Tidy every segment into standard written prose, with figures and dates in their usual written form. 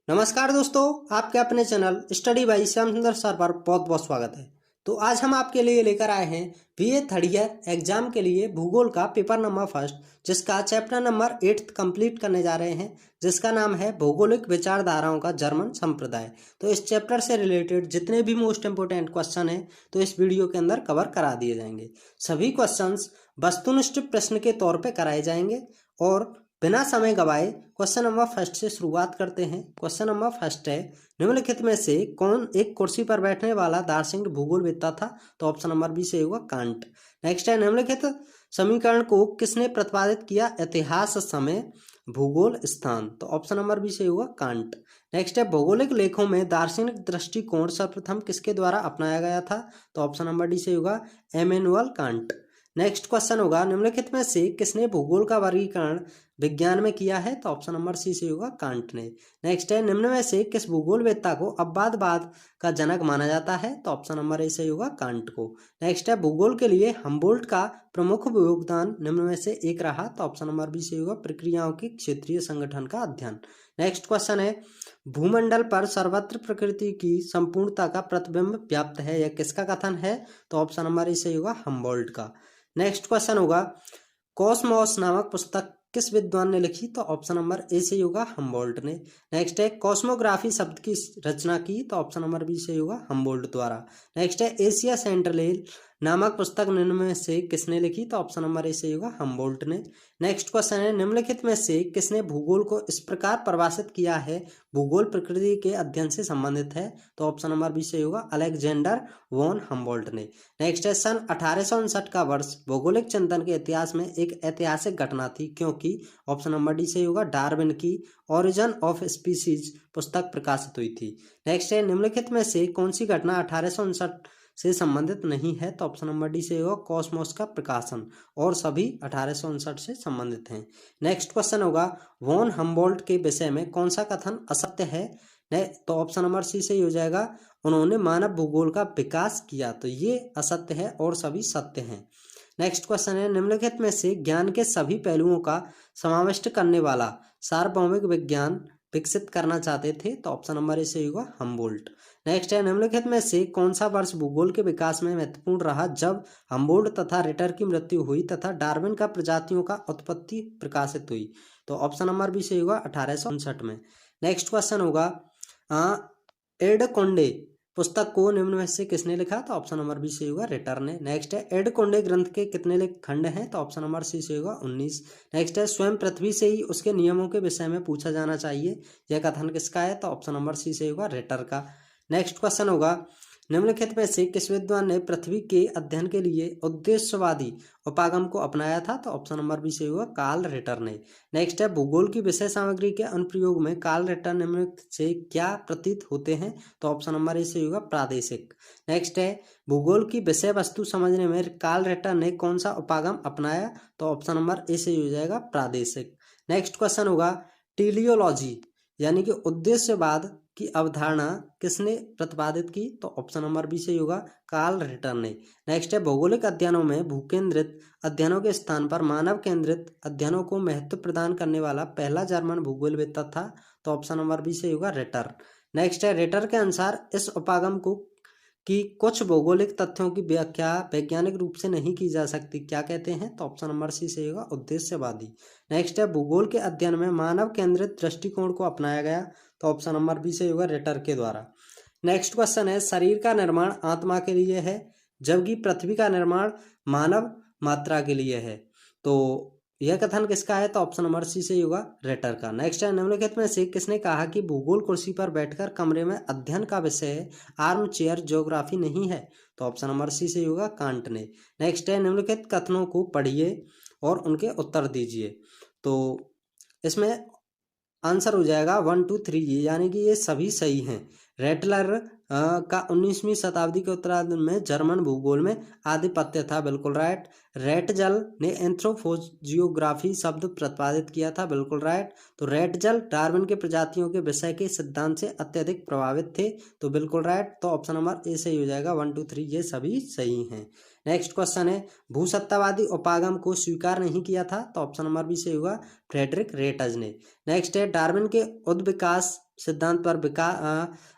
नमस्कार दोस्तों, आपके अपने चैनल स्टडी बाई श्याम सुंदर सर पर बहुत बहुत स्वागत है। तो आज हम आपके लिए लेकर आए हैं बीए थर्ड ईयर एग्जाम के लिए भूगोल का पेपर नंबर फर्स्ट, जिसका चैप्टर नंबर 8 कंप्लीट करने जा रहे हैं, जिसका नाम है भौगोलिक विचारधाराओं का जर्मन संप्रदाय। तो इस चैप्टर से रिलेटेड जितने भी मोस्ट इंपोर्टेंट क्वेश्चन हैं तो इस वीडियो के अंदर कवर करा दिए जाएंगे। सभी क्वेश्चंस वस्तुनिष्ठ प्रश्न के तौर पर कराए जाएंगे और बिना समय गवाए क्वेश्चन नंबर फर्स्ट से शुरुआत करते हैं। क्वेश्चन नंबर फर्स्ट है, निम्नलिखित में से कौन एक कुर्सी पर बैठने वाला दार्शनिक भूगोलवेत्ता था? तो ऑप्शन नंबर बी से होगा कांट। नेक्स्ट है, निम्नलिखित समीकरण को किसने प्रतिपादित किया? इतिहास, समय, भूगोल, स्थान। तो ऑप्शन नंबर बी से होगा कांट। नेक्स्ट है, भौगोलिक लेखों में दार्शनिक दृष्टिकोण सर्वप्रथम किसके द्वारा अपनाया गया था? तो ऑप्शन नंबर डी से होगा इमैनुअल कांट। नेक्स्ट क्वेश्चन होगा, निम्नलिखित में से किसने भूगोल का वर्गीकरण विज्ञान में किया है? तो ऑप्शन नंबर सी से होगा कांट ने। नेक्स्ट है, निम्न में से किस भूगोलवेत्ता को अववादवाद का जनक माना जाता है? तो ऑप्शन नंबर ए से होगा कांट को। नेक्स्ट है, भूगोल के लिए हम्बोल्ट का प्रमुख योगदान निम्न में से एक रहा? तो ऑप्शन नंबर बी से होगा प्रक्रियाओं के क्षेत्रीय संगठन का अध्ययन। नेक्स्ट क्वेश्चन है, भूमंडल पर सर्वत्र प्रकृति की संपूर्णता का प्रतिबिंब व्याप्त है, यह किसका कथन है? तो ऑप्शन नंबर ए से होगा हम्बोल्ट का। नेक्स्ट क्वेश्चन होगा, कॉस्मोस नामक पुस्तक किस विद्वान ने लिखी? तो ऑप्शन नंबर ए से होगा हम्बोल्ट ने। नेक्स्ट है, कॉस्मोग्राफी शब्द की रचना की? तो ऑप्शन नंबर बी से होगा हम्बोल्ट द्वारा। नेक्स्ट है, एशिया सेंट्रल नामक पुस्तक निम्न में से किसने लिखी? तो ऑप्शन नंबर ए से होगा हम्बोल्ट ने। नेक्स्ट क्वेश्चन है, निम्नलिखित में से किसने भूगोल को इस प्रकार परिभाषित किया है, भूगोल प्रकृति के अध्ययन से संबंधित है? तो ऑप्शन नंबर बी से होगा अलेक्जेंडर वॉन हम्बोल्ट ने। नेक्स्ट है, सन 1859 का वर्ष भौगोलिक चिंतन के इतिहास में एक ऐतिहासिक घटना थी, क्योंकि? ऑप्शन नंबर डी से होगा डार्विन की ओरिजिन ऑफ स्पीसीज पुस्तक प्रकाशित हुई थी। नेक्स्ट है, निम्नलिखित में से कौन सी घटना 1859 से संबंधित नहीं है? तो ऑप्शन नंबर डी से होगा कॉस्मोस का प्रकाशन, और सभी 1859 से संबंधित हैं। नेक्स्ट क्वेश्चन होगा, वॉन हम्बोल्ट के विषय में कौन सा कथन असत्य है? तो ऑप्शन नंबर सी से ही हो जाएगा, उन्होंने मानव भूगोल का विकास किया। तो ये असत्य है और सभी सत्य हैं। नेक्स्ट क्वेश्चन है, निम्नलिखित में से ज्ञान के सभी पहलुओं का समाविष्ट करने वाला सार्वभौमिक विज्ञान विकसित करना चाहते थे? तो ऑप्शन नंबर ए से होगा हम्बोल्ट। नेक्स्ट है, निम्नलिखित में से कौन सा वर्ष भूगोल के विकास में महत्वपूर्ण रहा, जब हम्बोल्ट तथा रिटर की मृत्यु हुई तथा डार्विन का प्रजातियों का उत्पत्ति प्रकाशित हुई? तो ऑप्शन नंबर बी से होगा 1859 में। नेक्स्ट क्वेश्चन होगा, एड कोंडे पुस्तक को निम्न में से किसने लिखा? तो ऑप्शन नंबर बी से होगा रिटर ने। नेक्स्ट है, एड कोंडे ग्रंथ के कितने खंड हैं? तो ऑप्शन नंबर सी से होगा 19। नेक्स्ट है, स्वयं पृथ्वी से ही उसके नियमों के विषय में पूछा जाना चाहिए, यह कथन किसका है? तो ऑप्शन नंबर सी से होगा रिटर का। नेक्स्ट क्वेश्चन होगा, निम्नलिखित में से किस विद्वान ने पृथ्वी के अध्ययन के लिए उद्देश्यवादी उपागम को अपनाया था? तो ऑप्शन नंबर बी से होगा कार्ल रिटर ने। नेक्स्ट है, भूगोल की विषय सामग्री के अनुप्रयोग में कार्ल रिटर निम्नलिखित से क्या प्रतीत होते हैं? तो ऑप्शन नंबर ए से होगा प्रादेशिक। नेक्स्ट है, भूगोल की विषय वस्तु समझने में कार्ल रिटर ने कौन सा उपागम अपनाया? तो ऑप्शन नंबर ए से हो जाएगा प्रादेशिक। नेक्स्ट क्वेश्चन होगा, टेलियोलॉजी यानी कि उद्देश्यवाद की अवधारणा किसने प्रतिपादित की? तो ऑप्शन नंबर बी से होगा कार्ल रिटर ने। नेक्स्ट है, भौगोलिक अध्ययनों में भूकेंद्रित अध्ययनों के स्थान पर मानव केंद्रित अध्ययनों को महत्व प्रदान करने वाला पहला जर्मन भूगोलवेत्ता था? तो ऑप्शन नंबर बी से होगा रिटर। नेक्स्ट है, रिटर के अनुसार इस उपागम को कि कुछ भौगोलिक तथ्यों की व्याख्या वैज्ञानिक रूप से नहीं की जा सकती, क्या कहते हैं? तो ऑप्शन नंबर सी से होगा उद्देश्यवादी। नेक्स्ट है, भूगोल के अध्ययन में मानव केंद्रित दृष्टिकोण को अपनाया गया? तो ऑप्शन नंबर बी से होगा रिटर के द्वारा। नेक्स्ट क्वेश्चन है, शरीर का निर्माण आत्मा के लिए है, जबकि पृथ्वी का निर्माण मानव मात्रा के लिए है। तो यह कथन किसका है? तो ऑप्शन नंबर सी से होगा रिटर का। नेक्स्ट है, निम्नलिखित में से किसने कहा कि भूगोल कुर्सी पर बैठकर कमरे में अध्ययन का विषय आर्म चेयर ज्योग्राफी नहीं है? तो ऑप्शन नंबर सी से होगा कांट ने। नेक्स्ट है, निम्नलिखित कथनों को पढ़िए और उनके उत्तर दीजिए। तो इसमें आंसर हो जाएगा 1 2 3, यानी कि ये सभी सही हैं। रेटलर का 19वीं शताब्दी के उत्तरार्ध में जर्मन भूगोल में आधिपत्य था, बिल्कुल राइट। रेटजल ने एंथ्रोपोजियोग्राफी शब्द प्रतिपादित किया था, बिल्कुल राइट। तो रेटजल डार्विन के प्रजातियों के विषय के सिद्धांत से अत्यधिक प्रभावित थे, तो बिल्कुल राइट। तो ऑप्शन नंबर ए सही हो जाएगा, 1 2 3 ये सभी सही हैं। नेक्स्ट क्वेश्चन है, भूसत्तावादी उपागम को स्वीकार नहीं किया था? तो ऑप्शन नंबर बी से होगा फ्रेडरिक रेटज ने। नेक्स्ट है, डार्विन के उद्विकास सिद्धांत पर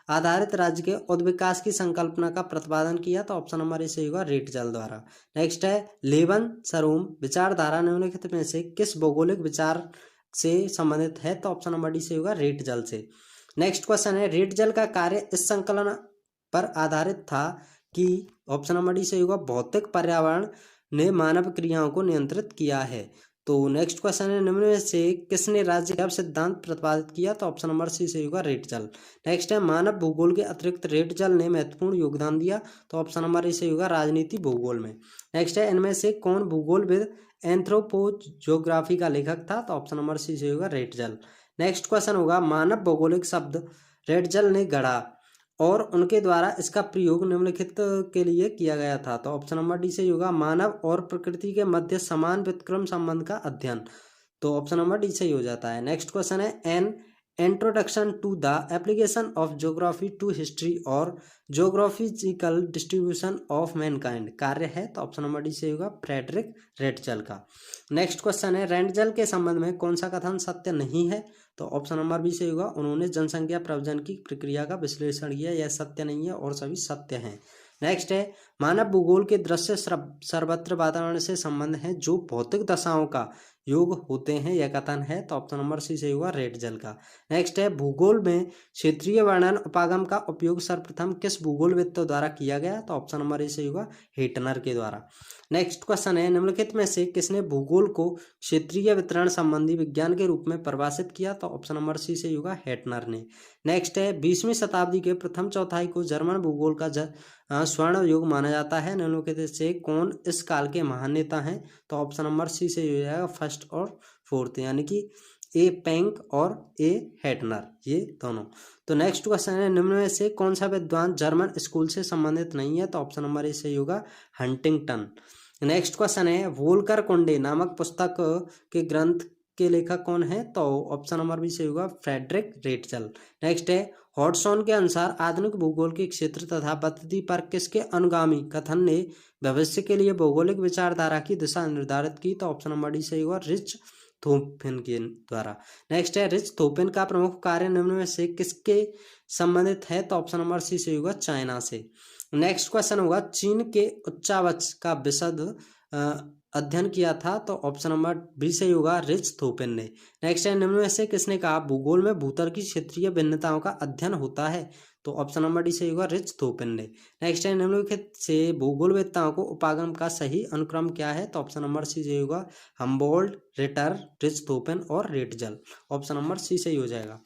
आधारित राज्य के उद्विकास की संकल्पना का प्रतिपादन किया? तो ऑप्शन नंबर ए सही होगा रेटजल द्वारा। नेक्स्ट है लेबन सरूम विचारधारा निम्नलिखित में से किस भौगोलिक विचार से संबंधित है? तो ऑप्शन नंबर डी सही होगा रेटजल से। नेक्स्ट क्वेश्चन है रेटजल का कार्य इस संकलन पर आधारित था कि ऑप्शन नंबर डी सही होगा भौतिक पर्यावरण ने मानव क्रियाओं को नियंत्रित किया है। तो नेक्स्ट क्वेश्चन है निम्न में से किसने राज्य का सिद्धांत प्रतिपादित किया? तो ऑप्शन नंबर सी सही होगा रेटजल। नेक्स्ट है मानव भूगोल के अतिरिक्त रेटजल ने महत्वपूर्ण योगदान दिया? तो ऑप्शन नंबर ए सही होगा राजनीति भूगोल में। नेक्स्ट है इनमें से कौन भूगोलविद एंथ्रोपोज्योग्राफी का लेखक था? तो ऑप्शन नंबर सी सही होगा रेटजल। नेक्स्ट क्वेश्चन होगा मानव भौगोलिक शब्द रेटजल ने गढ़ा और उनके द्वारा इसका प्रयोग निम्नलिखित के लिए किया गया था? तो ऑप्शन नंबर डी सही होगा मानव और प्रकृति के मध्य समान व्युत्क्रम संबंध का अध्ययन। तो ऑप्शन नंबर डी सही हो जाता है। नेक्स्ट क्वेश्चन है an introduction to the application of geography to history और ज्योग्राफिकल डिस्ट्रीब्यूशन ऑफ मैनकाइंड कार्य है? तो ऑप्शन नंबर डी सही होगा फ्रेडरिक रेटजल का। नेक्स्ट क्वेश्चन है रेटजल के संबंध में कौन सा कथन सत्य नहीं है? तो ऑप्शन नंबर बी सही होगा उन्होंने जनसंख्या प्रवचन की प्रक्रिया का विश्लेषण किया, यह सत्य नहीं है और सभी सत्य हैं। नेक्स्ट है मानव भूगोल के दृश्य सर्वत्र वातावरण से संबंध है जो भौतिक दशाओं का योग होते हैं, यह कथन है? तो ऑप्शन नंबर सी सही होगा रेटजल का। नेक्स्ट है भूगोल में क्षेत्रीय वर्णन उपागम का उपयोग सर्वप्रथम किस भूगोलविद द्वारा किया गया? तो ऑप्शन नंबर ए सही होगा हेटनर के द्वारा। नेक्स्ट क्वेश्चन है निम्नलिखित में से किसने भूगोल को क्षेत्रीय वितरण संबंधी विज्ञान के रूप में परिभाषित किया? तो ऑप्शन नंबर सी सही होगा हेटनर ने। नेक्स्ट है 20वीं शताब्दी के प्रथम चौथाई को जर्मन भूगोल का स्वर्ण युग माना जाता है, निम्नलिखित से कौन इस काल के महान नेता हैं? तो ऑप्शन नंबर सी सही हो जाएगा फर्स्ट और फोर्थ, यानी कि ए पेंक और ए हेटनर, ये दोनों। तो नेक्स्ट क्वेश्चन है निम्न में से कौन सा विद्वान जर्मन स्कूल से संबंधित नहीं है? तो ऑप्शन नंबर ए सही होगा हंटिंगटन। नेक्स्ट क्वेश्चन है वोल्कर कोंडे नामक पुस्तक के ग्रंथ के लेखक कौन है? तो ऑप्शन नंबर बी सही होगा फ्रेडरिक रेटजल। नेक्स्ट है हॉडसन के अनुसार आधुनिक भूगोल के क्षेत्र तथा पद्धति पर किसके अनुगामी कथन ने भविष्य के लिए भौगोलिक विचारधारा की दिशा निर्धारित की? तो ऑप्शन नंबर डी सही होगा रिच थोपिन के द्वारा। नेक्स्ट है रिच थोपिन का प्रमुख कार्य निम्न में से किसके संबंधित है? तो ऑप्शन नंबर सी सही होगा चाइना से। नेक्स्ट क्वेश्चन होगा चीन के उच्चावच का विशद अध्ययन किया था? तो ऑप्शन नंबर बी सही होगा रिच थोपिन ने। नेक्स्ट है निम्न में से किसने कहा भूगोल में भूतल की क्षेत्रीय भिन्नताओं का अध्ययन होता है? तो ऑप्शन नंबर डी सही होगा रिच थोपिन ने। नेक्स्ट है निम्नलिखित से भूगोलवेत्ताओं को उपागम का सही अनुक्रम क्या है? तो ऑप्शन नंबर सी सही होगा हम्बोल्ट, रिटर, रिच थोपिन और रेटजल। ऑप्शन नंबर सी सही हो जाएगा।